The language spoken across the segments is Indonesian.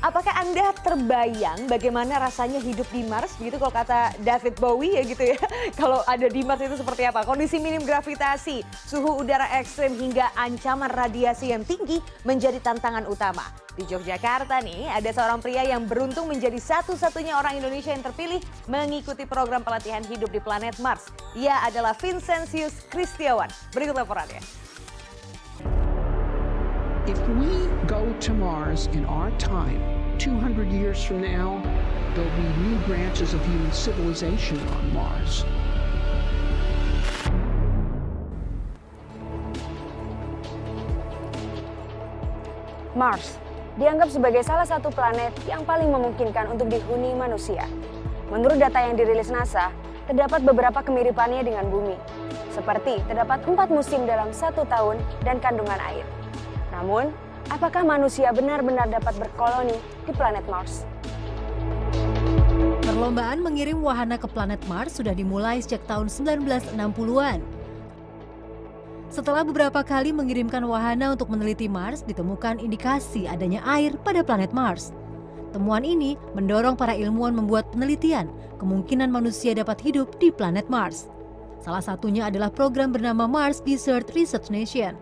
Apakah Anda terbayang bagaimana rasanya hidup di Mars? Begitu kalau kata David Bowie ya gitu ya. Kalau ada di Mars itu seperti apa? Kondisi minim gravitasi, suhu udara ekstrim hingga ancaman radiasi yang tinggi menjadi tantangan utama. Di Yogyakarta nih ada seorang pria yang beruntung menjadi satu-satunya orang Indonesia yang terpilih mengikuti program pelatihan hidup di planet Mars. Ia adalah Vincentius Kristiawan. Berikut laporannya. If we go to Mars in our time, 200 years from now, there'll be new branches of human civilization on Mars. Mars dianggap sebagai salah satu planet yang paling memungkinkan untuk dihuni manusia. Menurut data yang dirilis NASA, terdapat beberapa kemiripannya dengan bumi. Seperti terdapat 4 musim dalam 1 tahun dan kandungan air. Namun, apakah manusia benar-benar dapat berkoloni di planet Mars? Perlombaan mengirim wahana ke planet Mars sudah dimulai sejak tahun 1960-an. Setelah beberapa kali mengirimkan wahana untuk meneliti Mars, ditemukan indikasi adanya air pada planet Mars. Temuan ini mendorong para ilmuwan membuat penelitian kemungkinan manusia dapat hidup di planet Mars. Salah satunya adalah program bernama Mars Desert Research Nation.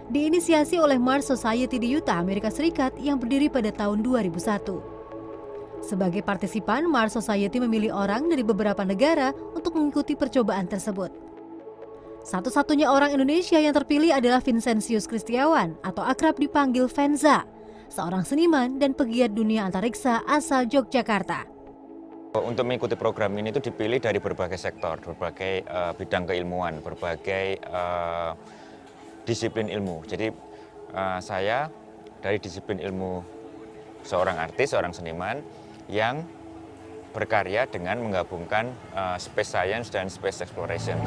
Diinisiasi oleh Mars Society di Utah, Amerika Serikat yang berdiri pada tahun 2001. Sebagai partisipan, Mars Society memilih orang dari beberapa negara untuk mengikuti percobaan tersebut. Satu-satunya orang Indonesia yang terpilih adalah Vincentius Kristiawan atau akrab dipanggil Venza, seorang seniman dan pegiat dunia antariksa asal Yogyakarta. Untuk mengikuti program ini itu dipilih dari berbagai sektor, berbagai bidang keilmuan, berbagai disiplin ilmu. Jadi saya dari disiplin ilmu seorang artis, seorang seniman yang berkarya dengan menggabungkan space science dan space exploration.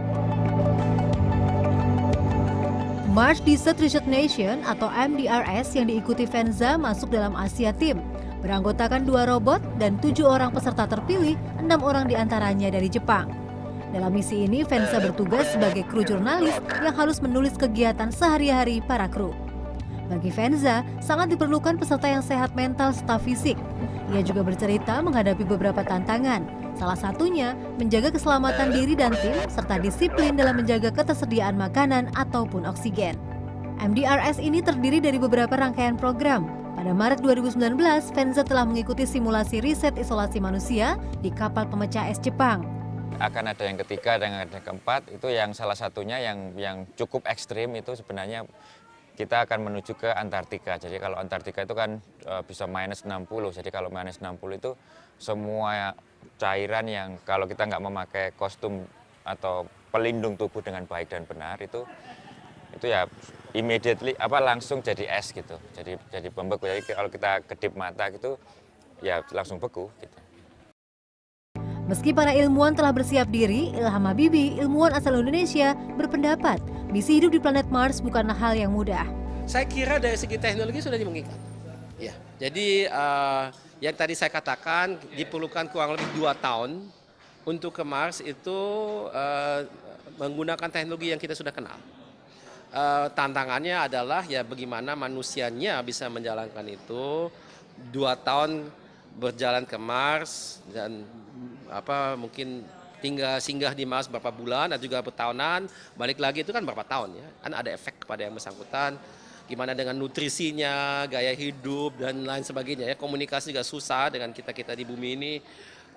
Mars Desert Research Nation atau MDRS yang diikuti Venza masuk dalam Asia Team. Beranggotakan 2 robot dan 7 orang peserta terpilih, 6 orang diantaranya dari Jepang. Dalam misi ini, Venza bertugas sebagai kru jurnalis yang harus menulis kegiatan sehari-hari para kru. Bagi Venza, sangat diperlukan peserta yang sehat mental serta fisik. Ia juga bercerita menghadapi beberapa tantangan, salah satunya menjaga keselamatan diri dan tim, serta disiplin dalam menjaga ketersediaan makanan ataupun oksigen. MDRS ini terdiri dari beberapa rangkaian program. Pada Maret 2019, Venza telah mengikuti simulasi riset isolasi manusia di kapal pemecah es Jepang. Akan ada yang ketiga dan yang keempat, itu yang salah satunya yang cukup ekstrim itu sebenarnya kita akan menuju ke Antartika. Jadi kalau Antartika itu kan bisa -60, jadi kalau -60 itu semua cairan yang kalau kita nggak memakai kostum atau pelindung tubuh dengan baik dan benar itu ya immediately langsung jadi es gitu. Jadi pembeku. Jadi kalau kita kedip mata gitu ya langsung beku gitu. Meski para ilmuwan telah bersiap diri, Ilham Habibie, ilmuwan asal Indonesia, berpendapat misi hidup di planet Mars bukanlah hal yang mudah. Saya kira dari segi teknologi sudah dimungkinkan. Ya, jadi yang tadi saya katakan diperlukan kurang lebih 2 tahun untuk ke Mars itu menggunakan teknologi yang kita sudah kenal. Tantangannya adalah ya bagaimana manusianya bisa menjalankan itu 2 tahun berjalan ke Mars dan mungkin singgah di Mars berapa bulan dan juga bertahunan, balik lagi itu kan berapa tahun ya. Kan ada efek kepada yang bersangkutan, gimana dengan nutrisinya, gaya hidup dan lain sebagainya ya. Komunikasi juga susah dengan kita-kita di bumi ini.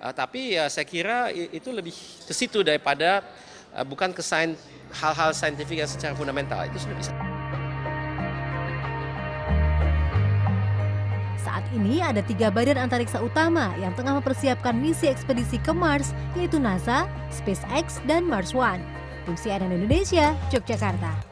Tapi ya saya kira itu lebih ke situ daripada bukan ke hal-hal saintifik yang secara fundamental, itu sudah bisa. Saat ini ada 3 badan antariksa utama yang tengah mempersiapkan misi ekspedisi ke Mars, yaitu NASA, SpaceX, dan Mars One. Tim CNN Indonesia, Yogyakarta.